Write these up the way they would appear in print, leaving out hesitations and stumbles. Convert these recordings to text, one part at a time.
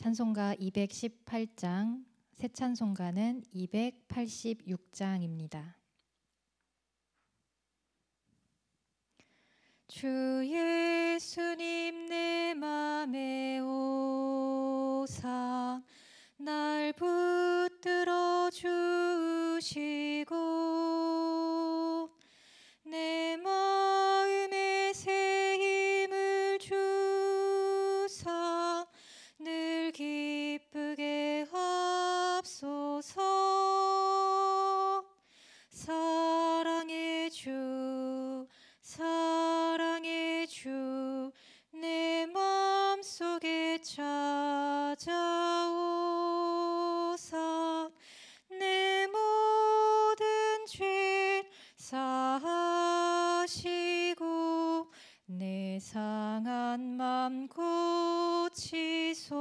찬송가 218장, 새 찬송가는 286장입니다. 주 예수님 내 맘에 오사 날 붙들어 주시고 내 마음에 새 힘을 주사 늘 기쁘게 합소서. 사랑의 주 사랑의 주 내 맘속에 찾아오사 내 모든 죄 사하시고 내 상한 맘 고치소서.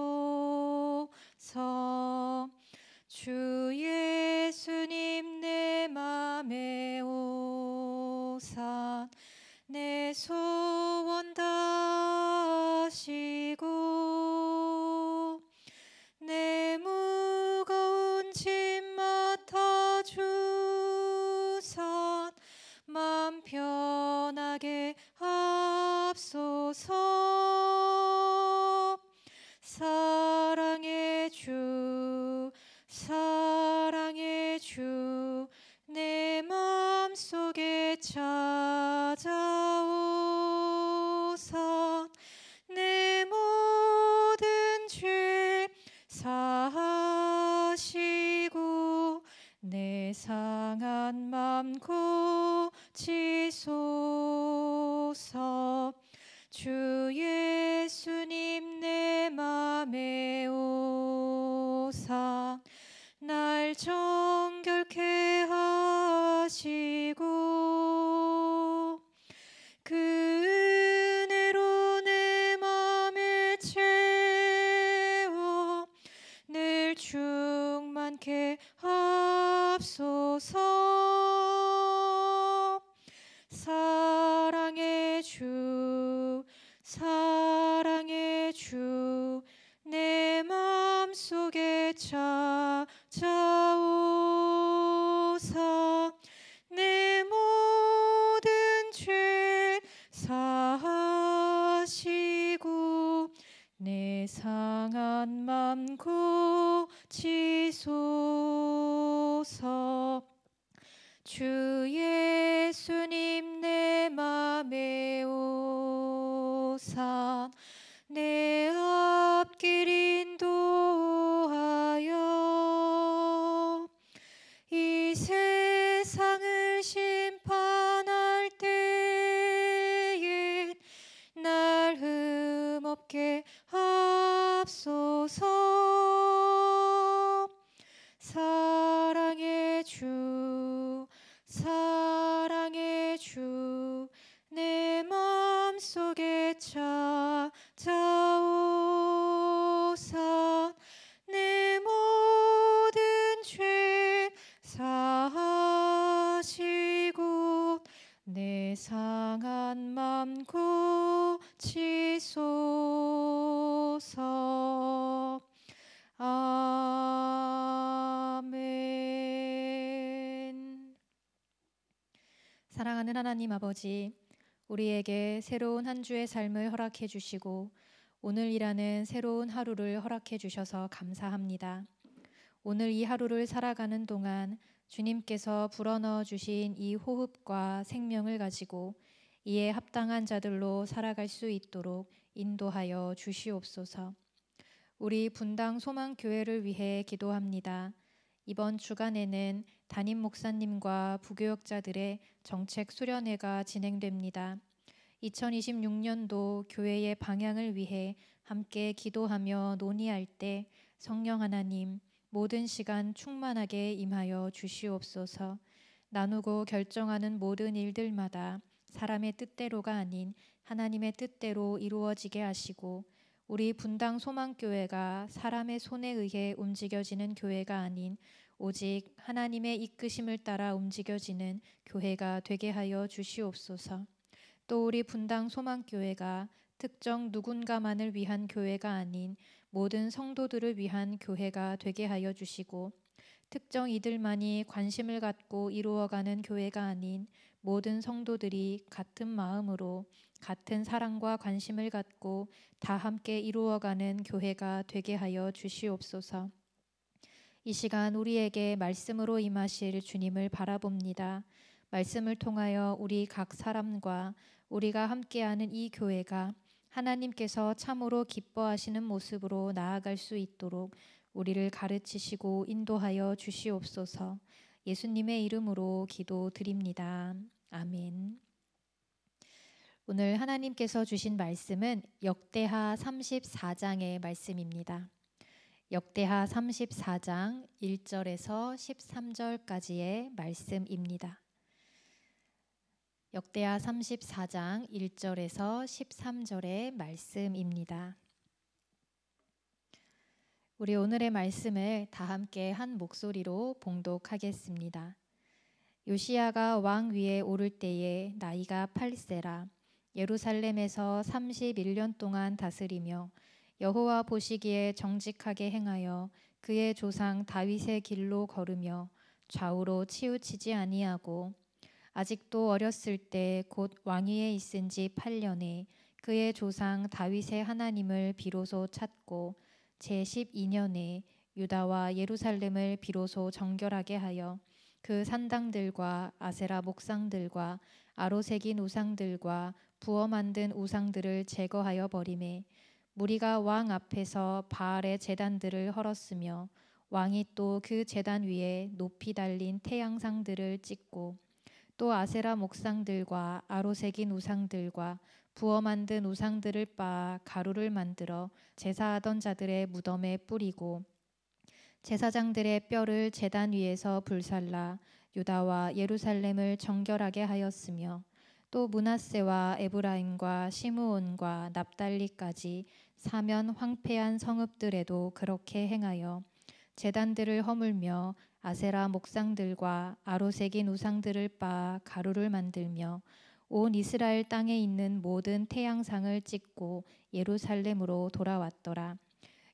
주 예수님 내 맘에 오사 내 소원 다하시고 내 무거운 짐 맡아주사 맘 편하게 합소서. 사랑의 주 사랑의 주 내 맘속에 찾아오사 내 모든 죄 사하시고 내 상한 맘 고치소서. 주 예수님 내 맘에 오사 날 정결케 하시고 그 은혜로 내 맘에 채워 늘 충만케 합소서. 사랑의 주 사랑의 주 내 맘속에 찾아오사 내 모든 죄 사하시고 내 상한 맘 고치소서. 주 예수님 내 맘에 오사 내 앞길 인도하여 이 세상을 심판할 때에 날 흠없게 합소서. 사랑의 주 사랑의 주 내 맘속에 찾아오사 내 모든 죄 사하시고 내 상한 맘 고치소서. 아멘. 사랑하는 하나님 아버지, 우리에게 새로운 한 주의 삶을 허락해 주시고 오늘이라는 새로운 하루를 허락해 주셔서 감사합니다. 오늘 이 하루를 살아가는 동안 주님께서 불어넣어 주신 이 호흡과 생명을 가지고 이에 합당한 자들로 살아갈 수 있도록 인도하여 주시옵소서. 우리 분당 소망교회를 위해 기도합니다. 이번 주간에는 담임 목사님과 부교역자들의 정책 수련회가 진행됩니다. 2026년도 교회의 방향을 위해 함께 기도하며 논의할 때 성령 하나님 모든 시간 충만하게 임하여 주시옵소서. 나누고 결정하는 모든 일들마다 사람의 뜻대로가 아닌 하나님의 뜻대로 이루어지게 하시고 우리 분당 소망교회가 사람의 손에 의해 움직여지는 교회가 아닌 오직 하나님의 이끄심을 따라 움직여지는 교회가 되게 하여 주시옵소서. 또 우리 분당 소망교회가 특정 누군가만을 위한 교회가 아닌 모든 성도들을 위한 교회가 되게 하여 주시고 특정 이들만이 관심을 갖고 이루어가는 교회가 아닌 모든 성도들이 같은 마음으로 같은 사랑과 관심을 갖고 다 함께 이루어가는 교회가 되게 하여 주시옵소서. 이 시간 우리에게 말씀으로 임하실 주님을 바라봅니다. 말씀을 통하여 우리 각 사람과 우리가 함께하는 이 교회가 하나님께서 참으로 기뻐하시는 모습으로 나아갈 수 있도록 우리를 가르치시고 인도하여 주시옵소서. 예수님의 이름으로 기도드립니다. 아멘. 오늘 하나님께서 주신 말씀은 역대하 34장의 말씀입니다. 역대하 34장 1절에서 13절까지의 말씀입니다. 역대하 34장 1절에서 13절의 말씀입니다. 우리 오늘의 말씀을 다 함께 한 목소리로 봉독하겠습니다. 요시야가 왕 위에 오를 때에 나이가 8세라 예루살렘에서 31년 동안 다스리며 여호와 보시기에 정직하게 행하여 그의 조상 다윗의 길로 걸으며 좌우로 치우치지 아니하고 아직도 어렸을 때 곧 왕위에 있은 지 8년에 그의 조상 다윗의 하나님을 비로소 찾고 제12년에 유다와 예루살렘을 비로소 정결하게 하여 그 산당들과 아세라 목상들과 아로새긴 우상들과 부어 만든 우상들을 제거하여 버리매 무리가 왕 앞에서 바알의 제단들을 헐었으며 왕이 또 그 제단 위에 높이 달린 태양상들을 찍고 또 아세라 목상들과 아로새긴 우상들과 부어 만든 우상들을 빻아 가루를 만들어 제사하던 자들의 무덤에 뿌리고 제사장들의 뼈를 제단 위에서 불살라 유다와 예루살렘을 정결하게 하였으며 또 므낫세와 에브라임과 시므온과 납달리까지 사면 황폐한 성읍들에도 그렇게 행하여 제단들을 허물며 아세라 목상들과 아로새긴 우상들을 빻아 가루를 만들며 온 이스라엘 땅에 있는 모든 태양상을 찍고 예루살렘으로 돌아왔더라.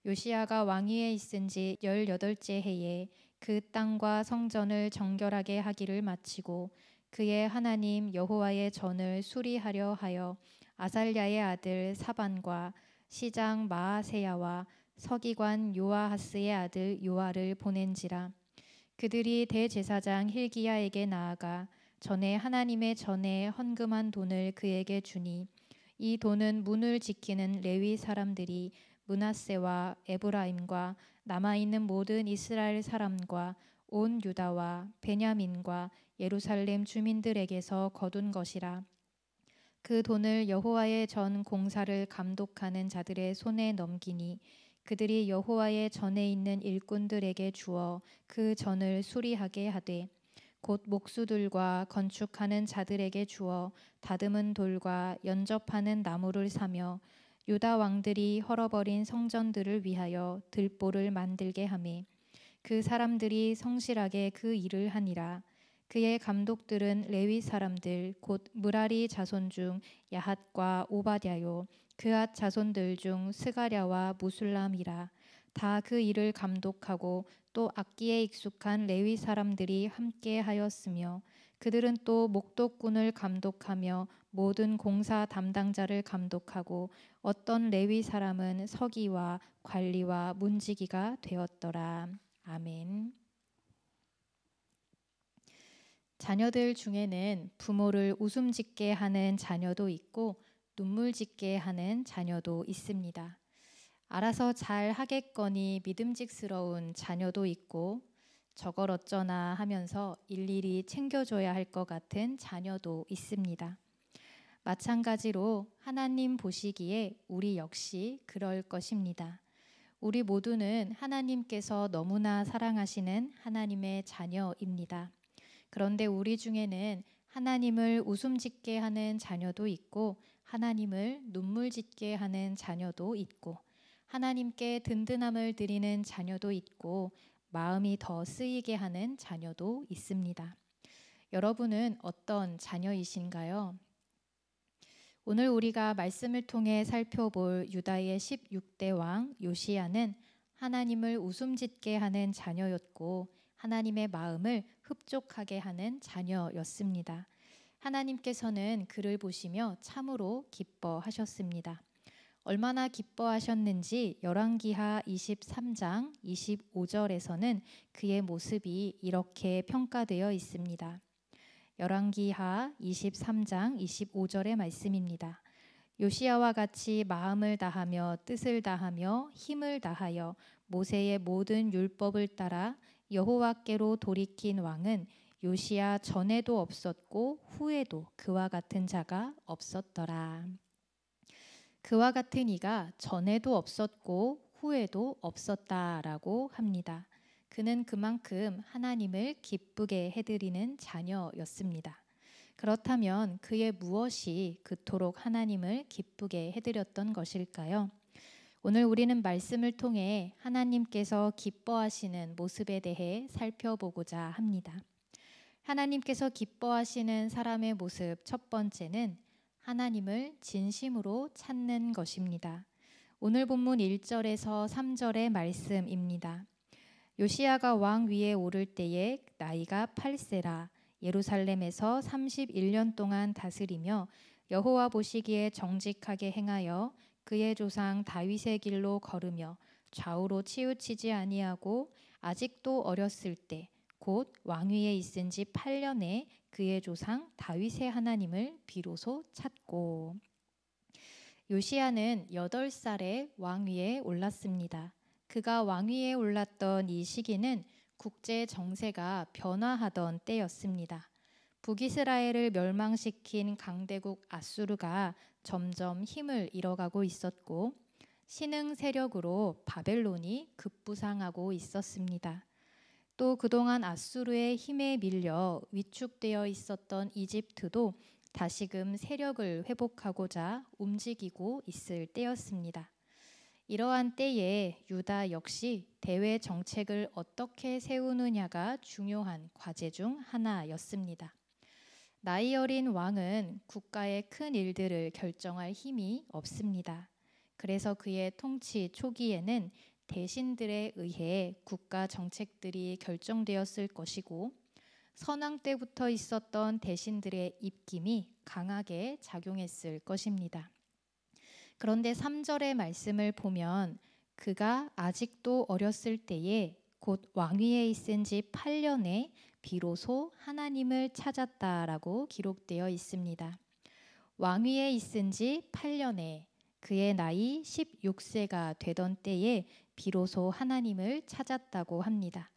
요시야가 왕위에 있은 지 18째 해에 그 땅과 성전을 정결하게 하기를 마치고 그의 하나님 여호와의 전을 수리하려 하여 아살랴의 아들 사반과 시장 마아세야와 서기관 요아하스의 아들 요아를 보낸지라. 그들이 대제사장 힐기야에게 나아가 전에 하나님의 전에 헌금한 돈을 그에게 주니 이 돈은 문을 지키는 레위 사람들이 므낫세와 에브라임과 남아있는 모든 이스라엘 사람과 온 유다와 베냐민과 예루살렘 주민들에게서 거둔 것이라. 그 돈을 여호와의 전 공사를 감독하는 자들의 손에 넘기니 그들이 여호와의 전에 있는 일꾼들에게 주어 그 전을 수리하게 하되 곧 목수들과 건축하는 자들에게 주어 다듬은 돌과 연접하는 나무를 사며 유다 왕들이 헐어버린 성전들을 위하여 들보를 만들게 하매 그 사람들이 성실하게 그 일을 하니라. 그의 감독들은 레위 사람들 곧 무라리 자손 중 야핫과 오바댜요 그앗 자손들 중 스가랴와 무술람이라. 다 그 일을 감독하고 또 악기에 익숙한 레위 사람들이 함께 하였으며 그들은 또 목독꾼을 감독하며 모든 공사 담당자를 감독하고 어떤 레위 사람은 서기와 관리와 문지기가 되었더라. 아멘. 자녀들 중에는 부모를 웃음 짓게 하는 자녀도 있고 눈물 짓게 하는 자녀도 있습니다. 알아서 잘 하겠거니 믿음직스러운 자녀도 있고 저걸 어쩌나 하면서 일일이 챙겨줘야 할 것 같은 자녀도 있습니다. 마찬가지로 하나님 보시기에 우리 역시 그럴 것입니다. 우리 모두는 하나님께서 너무나 사랑하시는 하나님의 자녀입니다. 그런데 우리 중에는 하나님을 웃음 짓게 하는 자녀도 있고 하나님을 눈물 짓게 하는 자녀도 있고 하나님께 든든함을 드리는 자녀도 있고 마음이 더 쓰이게 하는 자녀도 있습니다. 여러분은 어떤 자녀이신가요? 오늘 우리가 말씀을 통해 살펴볼 유다의 16대 왕 요시야는 하나님을 웃음짓게 하는 자녀였고 하나님의 마음을 흡족하게 하는 자녀였습니다. 하나님께서는 그를 보시며 참으로 기뻐하셨습니다. 얼마나 기뻐하셨는지 열왕기하 23장 25절에서는 그의 모습이 이렇게 평가되어 있습니다. 열왕기하 23장 25절의 말씀입니다. 요시야와 같이 마음을 다하며 뜻을 다하며 힘을 다하여 모세의 모든 율법을 따라 여호와께로 돌이킨 왕은 요시야 전에도 없었고 후에도 그와 같은 자가 없었더라. 그와 같은 이가 전에도 없었고 후에도 없었다라고 합니다. 그는 그만큼 하나님을 기쁘게 해드리는 자녀였습니다. 그렇다면 그의 무엇이 그토록 하나님을 기쁘게 해드렸던 것일까요? 오늘 우리는 말씀을 통해 하나님께서 기뻐하시는 모습에 대해 살펴보고자 합니다. 하나님께서 기뻐하시는 사람의 모습 첫 번째는 하나님을 진심으로 찾는 것입니다. 오늘 본문 1절에서 3절의 말씀입니다. 요시야가 왕 위에 오를 때에 나이가 8세라 예루살렘에서 31년 동안 다스리며 여호와 보시기에 정직하게 행하여 그의 조상 다윗의 길로 걸으며 좌우로 치우치지 아니하고 아직도 어렸을 때 곧 왕위에 있은 지 8년에 그의 조상 다윗의 하나님을 비로소 찾고. 요시야는 8살에 왕위에 올랐습니다. 그가 왕위에 올랐던 이 시기는 국제 정세가 변화하던 때였습니다. 북이스라엘을 멸망시킨 강대국 아수르가 점점 힘을 잃어가고 있었고 신흥 세력으로 바벨론이 급부상하고 있었습니다. 또 그동안 아수르의 힘에 밀려 위축되어 있었던 이집트도 다시금 세력을 회복하고자 움직이고 있을 때였습니다. 이러한 때에 유다 역시 대외 정책을 어떻게 세우느냐가 중요한 과제 중 하나였습니다. 나이 어린 왕은 국가의 큰 일들을 결정할 힘이 없습니다. 그래서 그의 통치 초기에는 대신들에 의해 국가 정책들이 결정되었을 것이고 선왕 때부터 있었던 대신들의 입김이 강하게 작용했을 것입니다. 그런데 3절의 말씀을 보면 그가 아직도 어렸을 때에 곧 왕위에 있은 지 8년에 비로소 하나님을 찾았다라고 기록되어 있습니다. 왕위에 있은 지 8년에 그의 나이 16세가 되던 때에 비로소 하나님을 찾았다고 합니다.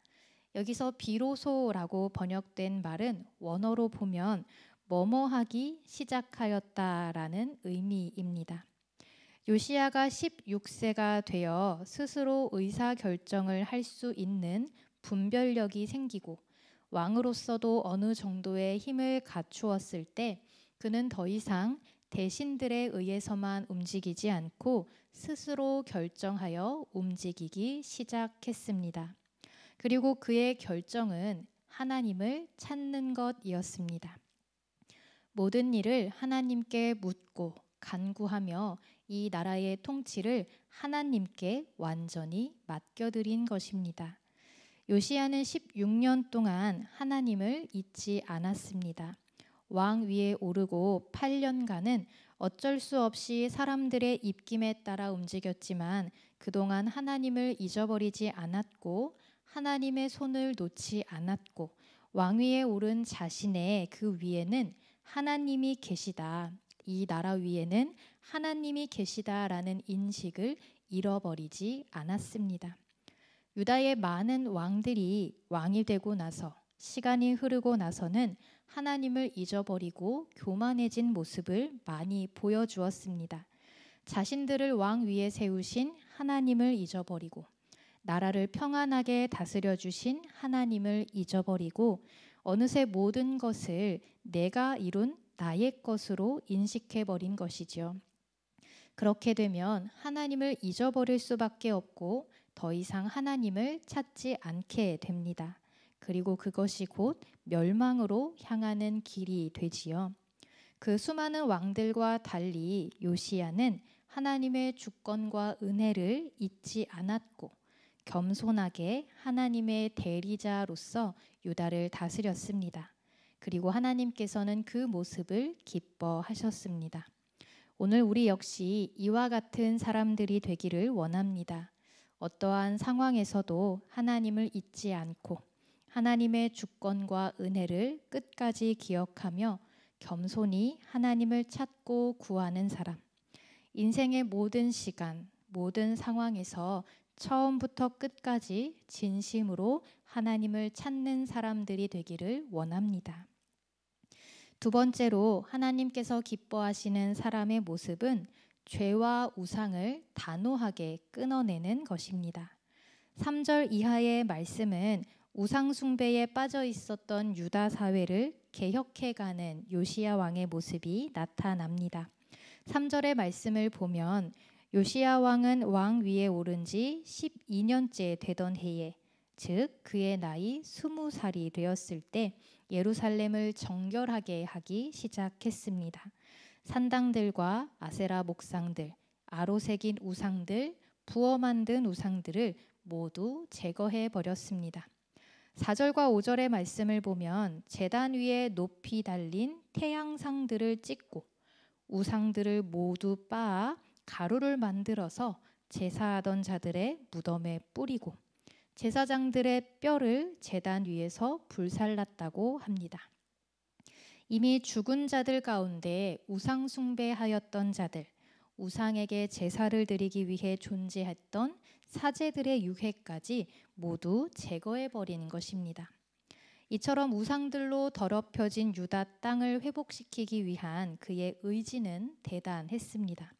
여기서 비로소라고 번역된 말은 원어로 보면 뭐뭐하기 시작하였다라는 의미입니다. 요시야가 16세가 되어 스스로 의사결정을 할 수 있는 분별력이 생기고 왕으로서도 어느 정도의 힘을 갖추었을 때 그는 더 이상 대신들에 의해서만 움직이지 않고 스스로 결정하여 움직이기 시작했습니다. 그리고 그의 결정은 하나님을 찾는 것이었습니다. 모든 일을 하나님께 묻고 간구하며 이 나라의 통치를 하나님께 완전히 맡겨드린 것입니다. 요시야는 16년 동안 하나님을 잊지 않았습니다. 왕 위에 오르고 8년간은 어쩔 수 없이 사람들의 입김에 따라 움직였지만 그동안 하나님을 잊어버리지 않았고 하나님의 손을 놓지 않았고 왕위에 오른 자신의 그 위에는 하나님이 계시다. 이 나라 위에는 하나님이 계시다라는 인식을 잃어버리지 않았습니다. 유다의 많은 왕들이 왕이 되고 나서 시간이 흐르고 나서는 하나님을 잊어버리고 교만해진 모습을 많이 보여주었습니다. 자신들을 왕 위에 세우신 하나님을 잊어버리고 나라를 평안하게 다스려 주신 하나님을 잊어버리고 어느새 모든 것을 내가 이룬 나의 것으로 인식해버린 것이죠. 그렇게 되면 하나님을 잊어버릴 수밖에 없고 더 이상 하나님을 찾지 않게 됩니다. 그리고 그것이 곧 멸망으로 향하는 길이 되지요. 그 수많은 왕들과 달리 요시야는 하나님의 주권과 은혜를 잊지 않았고 겸손하게 하나님의 대리자로서 유다를 다스렸습니다. 그리고 하나님께서는 그 모습을 기뻐하셨습니다. 오늘 우리 역시 이와 같은 사람들이 되기를 원합니다. 어떠한 상황에서도 하나님을 잊지 않고 하나님의 주권과 은혜를 끝까지 기억하며 겸손히 하나님을 찾고 구하는 사람. 인생의 모든 시간, 모든 상황에서 처음부터 끝까지 진심으로 하나님을 찾는 사람들이 되기를 원합니다. 두 번째로 하나님께서 기뻐하시는 사람의 모습은 죄와 우상을 단호하게 끊어내는 것입니다. 3절 이하의 말씀은 우상 숭배에 빠져 있었던 유다 사회를 개혁해가는 요시야 왕의 모습이 나타납니다. 3절의 말씀을 보면 요시야 왕은 왕 위에 오른 지 12년째 되던 해에, 즉 그의 나이 20살이 되었을 때 예루살렘을 정결하게 하기 시작했습니다. 산당들과 아세라 목상들, 아로 새긴 우상들, 부어 만든 우상들을 모두 제거해 버렸습니다. 4절과 5절의 말씀을 보면 제단 위에 높이 달린 태양상들을 찍고 우상들을 모두 빻아 가루를 만들어서 제사하던 자들의 무덤에 뿌리고 제사장들의 뼈를 제단 위에서 불살랐다고 합니다. 이미 죽은 자들 가운데 우상 숭배하였던 자들, 우상에게 제사를 드리기 위해 존재했던 사제들의 유해까지 모두 제거해버린 것입니다. 이처럼 우상들로 더럽혀진 유다 땅을 회복시키기 위한 그의 의지는 대단했습니다.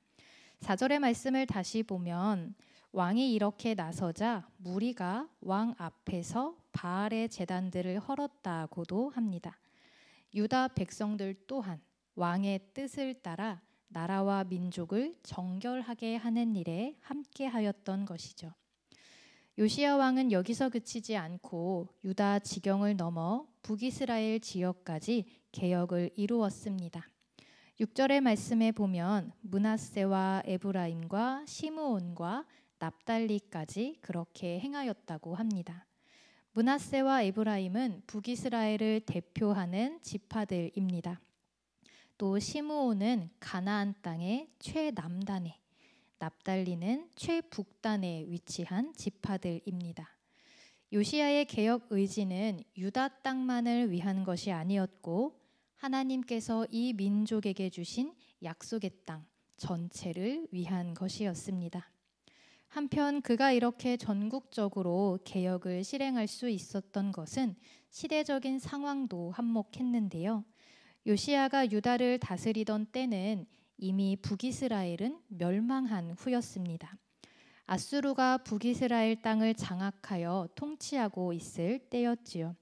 4절의 말씀을 다시 보면 왕이 이렇게 나서자 무리가 왕 앞에서 바알의 제단들을 헐었다고도 합니다. 유다 백성들 또한 왕의 뜻을 따라 나라와 민족을 정결하게 하는 일에 함께하였던 것이죠. 요시야 왕은 여기서 그치지 않고 유다 지경을 넘어 북이스라엘 지역까지 개혁을 이루었습니다. 6절의 말씀에 보면 므낫세와 에브라임과 시므온과 납달리까지 그렇게 행하였다고 합니다. 므낫세와 에브라임은 북이스라엘을 대표하는 지파들입니다. 또 시므온은 가나안 땅의 최남단에, 납달리는 최북단에 위치한 지파들입니다. 요시야의 개혁 의지는 유다 땅만을 위한 것이 아니었고 하나님께서 이 민족에게 주신 약속의 땅 전체를 위한 것이었습니다. 한편 그가 이렇게 전국적으로 개혁을 실행할 수 있었던 것은 시대적인 상황도 한몫했는데요. 요시야가 유다를 다스리던 때는 이미 북이스라엘은 멸망한 후였습니다. 아수르가 북이스라엘 땅을 장악하여 통치하고 있을 때였지요.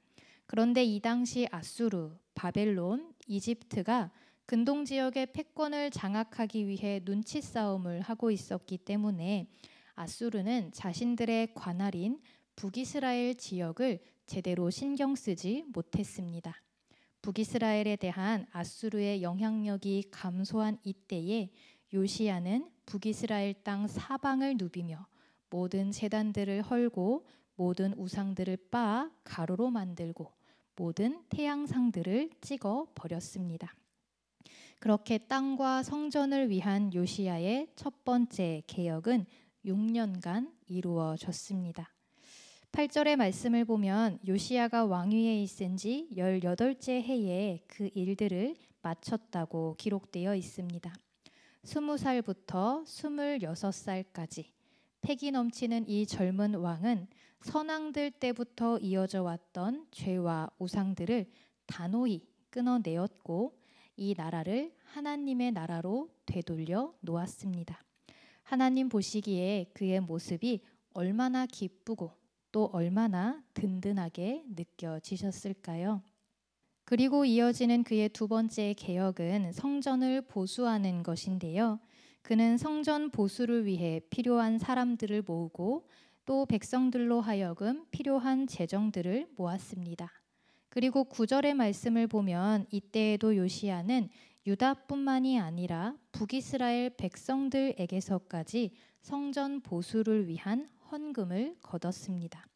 그런데 이 당시 아수르, 바벨론, 이집트가 근동 지역의 패권을 장악하기 위해 눈치 싸움을 하고 있었기 때문에 아수르는 자신들의 관할인 북이스라엘 지역을 제대로 신경 쓰지 못했습니다. 북이스라엘에 대한 아수르의 영향력이 감소한 이때에 요시야는 북이스라엘 땅 사방을 누비며 모든 제단들을 헐고 모든 우상들을 빻아 가루로 만들고 모든 태양상들을 찍어 버렸습니다. 그렇게 땅과 성전을 위한 요시야의 첫 번째 개혁은 6년간 이루어졌습니다. 8절의 말씀을 보면 요시야가 왕위에 있은 지 18째 해에 그 일들을 마쳤다고 기록되어 있습니다. 20살부터 26살까지 패기 넘치는 이 젊은 왕은 선왕들 때부터 이어져 왔던 죄와 우상들을 단호히 끊어내었고 이 나라를 하나님의 나라로 되돌려 놓았습니다. 하나님 보시기에 그의 모습이 얼마나 기쁘고 또 얼마나 든든하게 느껴지셨을까요? 그리고 이어지는 그의 두 번째 개혁은 성전을 보수하는 것인데요. 그는 성전 보수를 위해 필요한 사람들을 모으고 또 백성들로 하여금 필요한 재정들을 모았습니다. 그리고 9절의 말씀을 보면 이때에도 요시야는 유다뿐만이 아니라 북이스라엘 백성들에게서까지 성전 보수를 위한 헌금을 거뒀습니다.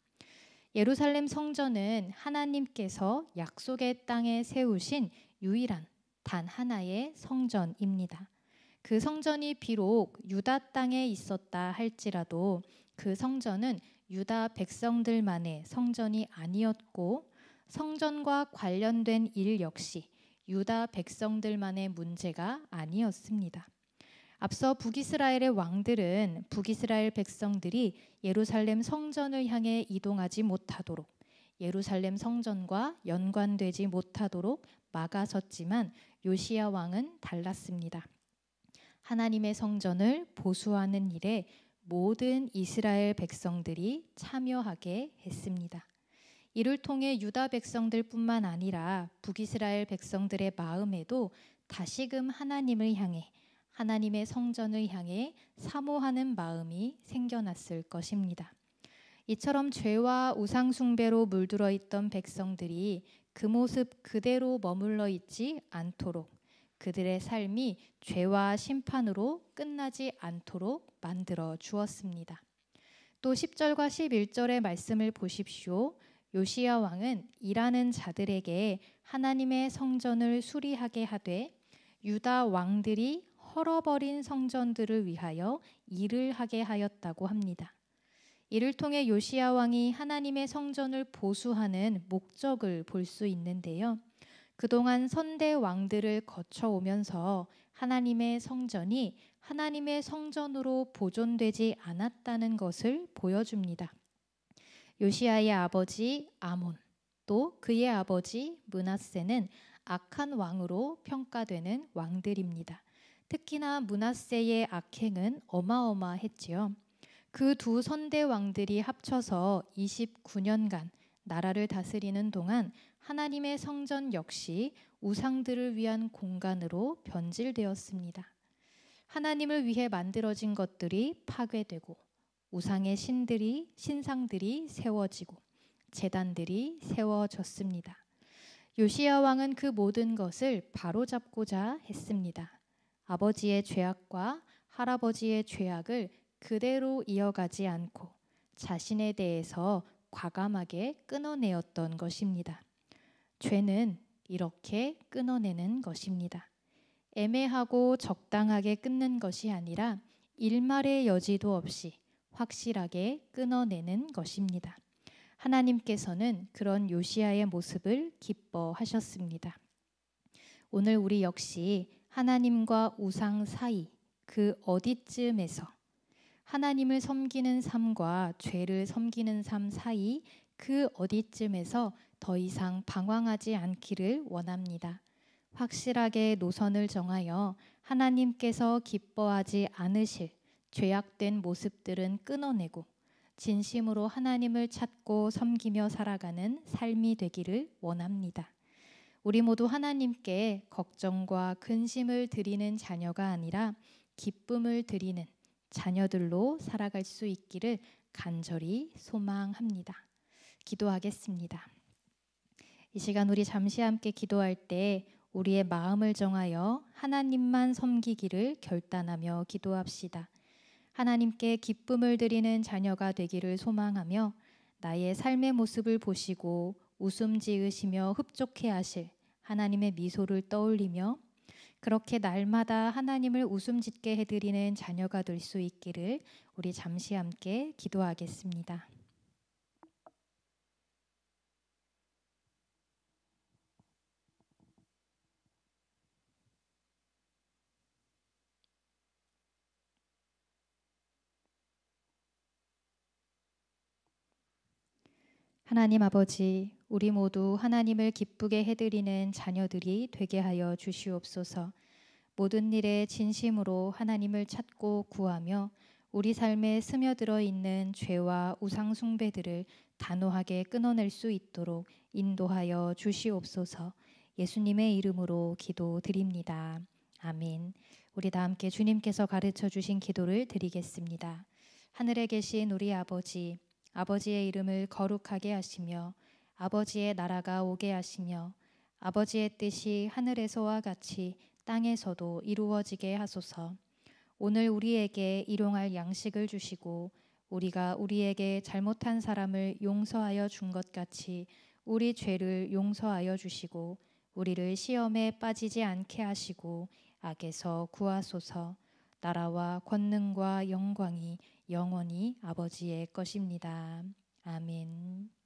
예루살렘 성전은 하나님께서 약속의 땅에 세우신 유일한 단 하나의 성전입니다. 그 성전이 비록 유다 땅에 있었다 할지라도 그 성전은 유다 백성들만의 성전이 아니었고 성전과 관련된 일 역시 유다 백성들만의 문제가 아니었습니다. 앞서 북이스라엘의 왕들은 북이스라엘 백성들이 예루살렘 성전을 향해 이동하지 못하도록 예루살렘 성전과 연관되지 못하도록 막아섰지만 요시야 왕은 달랐습니다. 하나님의 성전을 보수하는 일에 모든 이스라엘 백성들이 참여하게 했습니다. 이를 통해 유다 백성들뿐만 아니라 북이스라엘 백성들의 마음에도 다시금 하나님을 향해 하나님의 성전을 향해 사모하는 마음이 생겨났을 것입니다. 이처럼 죄와 우상 숭배로 물들어 있던 백성들이 그 모습 그대로 머물러 있지 않도록 그들의 삶이 죄와 심판으로 끝나지 않도록 만들어 주었습니다. 또 10절과 11절의 말씀을 보십시오. 요시야 왕은 일하는 자들에게 하나님의 성전을 수리하게 하되 유다 왕들이 헐어버린 성전들을 위하여 일을 하게 하였다고 합니다. 이를 통해 요시야 왕이 하나님의 성전을 보수하는 목적을 볼 수 있는데요. 그동안 선대 왕들을 거쳐오면서 하나님의 성전이 하나님의 성전으로 보존되지 않았다는 것을 보여줍니다. 요시야의 아버지 아몬, 또 그의 아버지 므낫세는 악한 왕으로 평가되는 왕들입니다. 특히나 므낫세의 악행은 어마어마했지요. 그 두 선대 왕들이 합쳐서 29년간 나라를 다스리는 동안 하나님의 성전 역시 우상들을 위한 공간으로 변질되었습니다. 하나님을 위해 만들어진 것들이 파괴되고 우상의 신상들이 세워지고 제단들이 세워졌습니다. 요시야 왕은 그 모든 것을 바로잡고자 했습니다. 아버지의 죄악과 할아버지의 죄악을 그대로 이어가지 않고 자신에 대해서 과감하게 끊어내었던 것입니다. 죄는 이렇게 끊어내는 것입니다. 애매하고 적당하게 끊는 것이 아니라 일말의 여지도 없이 확실하게 끊어내는 것입니다. 하나님께서는 그런 요시야의 모습을 기뻐하셨습니다. 오늘 우리 역시 하나님과 우상 사이 그 어디쯤에서 하나님을 섬기는 삶과 죄를 섬기는 삶 사이 그 어디쯤에서 더 이상 방황하지 않기를 원합니다. 확실하게 노선을 정하여 하나님께서 기뻐하지 않으실 죄악된 모습들은 끊어내고 진심으로 하나님을 찾고 섬기며 살아가는 삶이 되기를 원합니다. 우리 모두 하나님께 걱정과 근심을 드리는 자녀가 아니라 기쁨을 드리는 자녀들로 살아갈 수 있기를 간절히 소망합니다. 기도하겠습니다. 이 시간 우리 잠시 함께 기도할 때 우리의 마음을 정하여 하나님만 섬기기를 결단하며 기도합시다. 하나님께 기쁨을 드리는 자녀가 되기를 소망하며 나의 삶의 모습을 보시고 웃음 지으시며 흡족해 하실 하나님의 미소를 떠올리며 그렇게 날마다 하나님을 웃음 짓게 해드리는 자녀가 될 수 있기를 우리 잠시 함께 기도하겠습니다. 하나님 아버지, 우리 모두 하나님을 기쁘게 해드리는 자녀들이 되게 하여 주시옵소서. 모든 일에 진심으로 하나님을 찾고 구하며 우리 삶에 스며들어 있는 죄와 우상 숭배들을 단호하게 끊어낼 수 있도록 인도하여 주시옵소서. 예수님의 이름으로 기도드립니다. 아멘. 우리 다 함께 주님께서 가르쳐 주신 기도를 드리겠습니다. 하늘에 계신 우리 아버지, 아버지의 이름을 거룩하게 하시며 아버지의 나라가 오게 하시며 아버지의 뜻이 하늘에서와 같이 땅에서도 이루어지게 하소서. 오늘 우리에게 일용할 양식을 주시고 우리가 우리에게 잘못한 사람을 용서하여 준 것 같이 우리 죄를 용서하여 주시고 우리를 시험에 빠지지 않게 하시고 악에서 구하소서. 나라와 권능과 영광이 영원히 아버지의 것입니다. 아멘.